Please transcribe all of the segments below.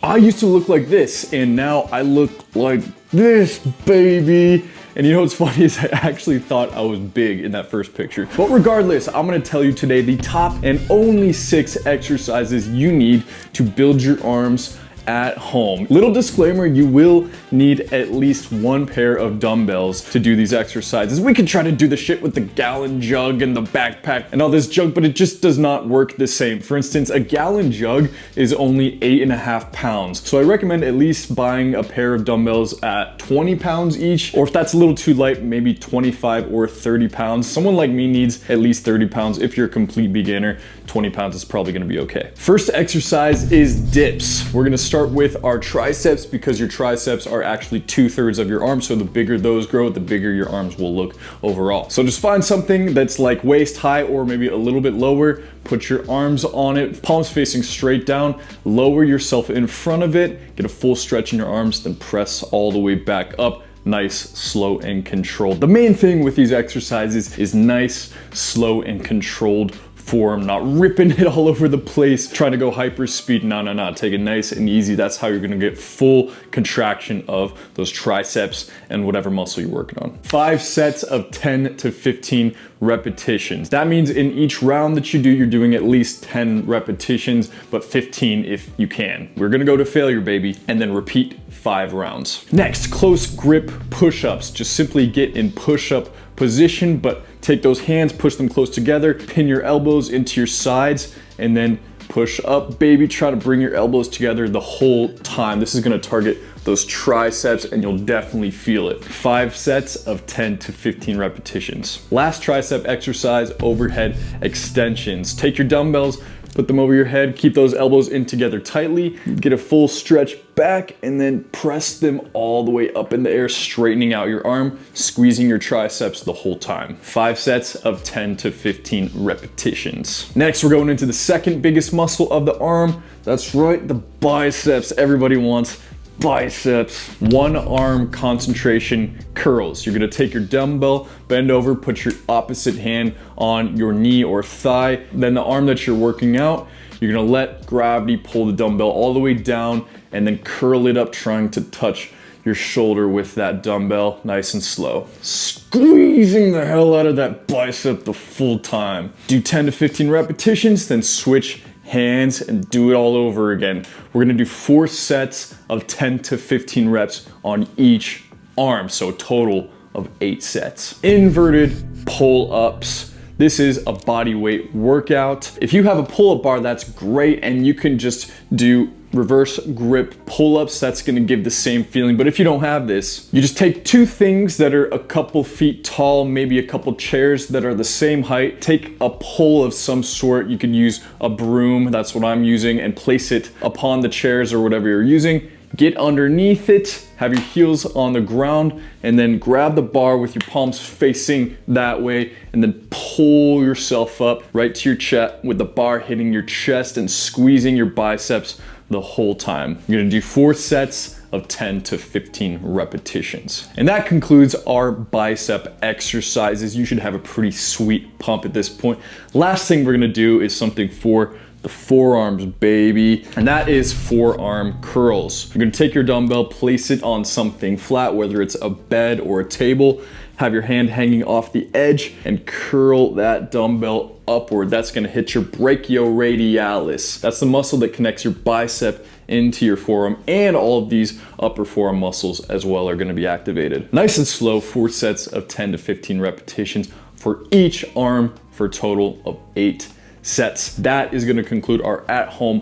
I used to look like this, and now I look like this, baby. And you know what's funny is I actually thought I was big in that first picture. But regardless, I'm gonna tell you today the top and only 6 exercises you need to build your arms at home. Little disclaimer, you will need at least 1 pair of dumbbells to do these exercises. We could try to do the shit with the gallon jug and the backpack and all this junk, but it just does not work the same. For instance, a gallon jug is only 8.5 pounds. So I recommend at least buying a pair of dumbbells at 20 pounds each, or if that's a little too light, maybe 25 or 30 pounds. Someone like me needs at least 30 pounds. If you're a complete beginner, 20 pounds is probably gonna be okay. First exercise is dips. We're gonna start with our triceps because your triceps are actually 2/3 of your arm. So the bigger those grow, the bigger your arms will look overall. So just find something that's like waist high or maybe a little bit lower. Put your arms on it, palms facing straight down, lower yourself in front of it, get a full stretch in your arms, then press all the way back up. Nice, slow, and controlled. The main thing with these exercises is nice, slow, and controlled form, not ripping it all over the place, trying to go hyper speed. No. Take it nice and easy. That's how you're gonna get full contraction of those triceps and whatever muscle you're working on. 5 sets of 10 to 15 repetitions. That means in each round that you do, you're doing at least 10 repetitions, but 15 if you can. We're gonna go to failure, baby, and then repeat 5 rounds. Next, close grip push-ups. Just simply get in push-up position, but take those hands, push them close together, pin your elbows into your sides, and then push up, baby. Try to bring your elbows together the whole time. This is gonna target those triceps and you'll definitely feel it. 5 sets of 10 to 15 repetitions. Last tricep exercise, overhead extensions. Take your dumbbells, put them over your head, keep those elbows in together tightly, get a full stretch back, and then press them all the way up in the air, straightening out your arm, squeezing your triceps the whole time. 5 sets of 10 to 15 repetitions. Next, we're going into the second biggest muscle of the arm. That's right, the biceps. Everybody wants biceps. 1 arm concentration curls. You're gonna take your dumbbell, bend over, put your opposite hand on your knee or thigh. Then the arm that you're working out, you're gonna let gravity pull the dumbbell all the way down and then curl it up, trying to touch your shoulder with that dumbbell, nice and slow. Squeezing the hell out of that bicep the full time. Do 10 to 15 repetitions, then switch hands and do it all over again. We're gonna do 4 sets of 10 to 15 reps on each arm, so a total of 8 sets. Inverted pull-ups. This is a body weight workout. If you have a pull-up bar, that's great, and you can just do reverse grip pull-ups. That's gonna give the same feeling. But if you don't have this, you just take 2 things that are a couple feet tall, maybe a couple chairs that are the same height, take a pole of some sort. You could use a broom, that's what I'm using, and place it upon the chairs or whatever you're using. Get underneath it, have your heels on the ground, and then grab the bar with your palms facing that way, and then pull yourself up right to your chest with the bar hitting your chest and squeezing your biceps the whole time. You're gonna do 4 sets of 10 to 15 repetitions. And that concludes our bicep exercises. You should have a pretty sweet pump at this point. Last thing we're gonna do is something for the forearms, baby, and that is forearm curls. You're gonna take your dumbbell, place it on something flat, whether it's a bed or a table, have your hand hanging off the edge, and curl that dumbbell upward. That's gonna hit your brachioradialis. That's the muscle that connects your bicep into your forearm, and all of these upper forearm muscles as well are gonna be activated. Nice and slow, 4 sets of 10 to 15 repetitions for each arm for a total of 8 sets. That is gonna conclude our at-home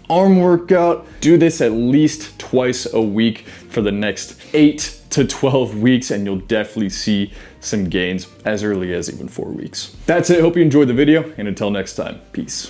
arm workout. Do this at least twice a week for the next 8 to 12 weeks, and you'll definitely see some gains as early as even 4 weeks. That's it. Hope you enjoyed the video, and until next time, peace.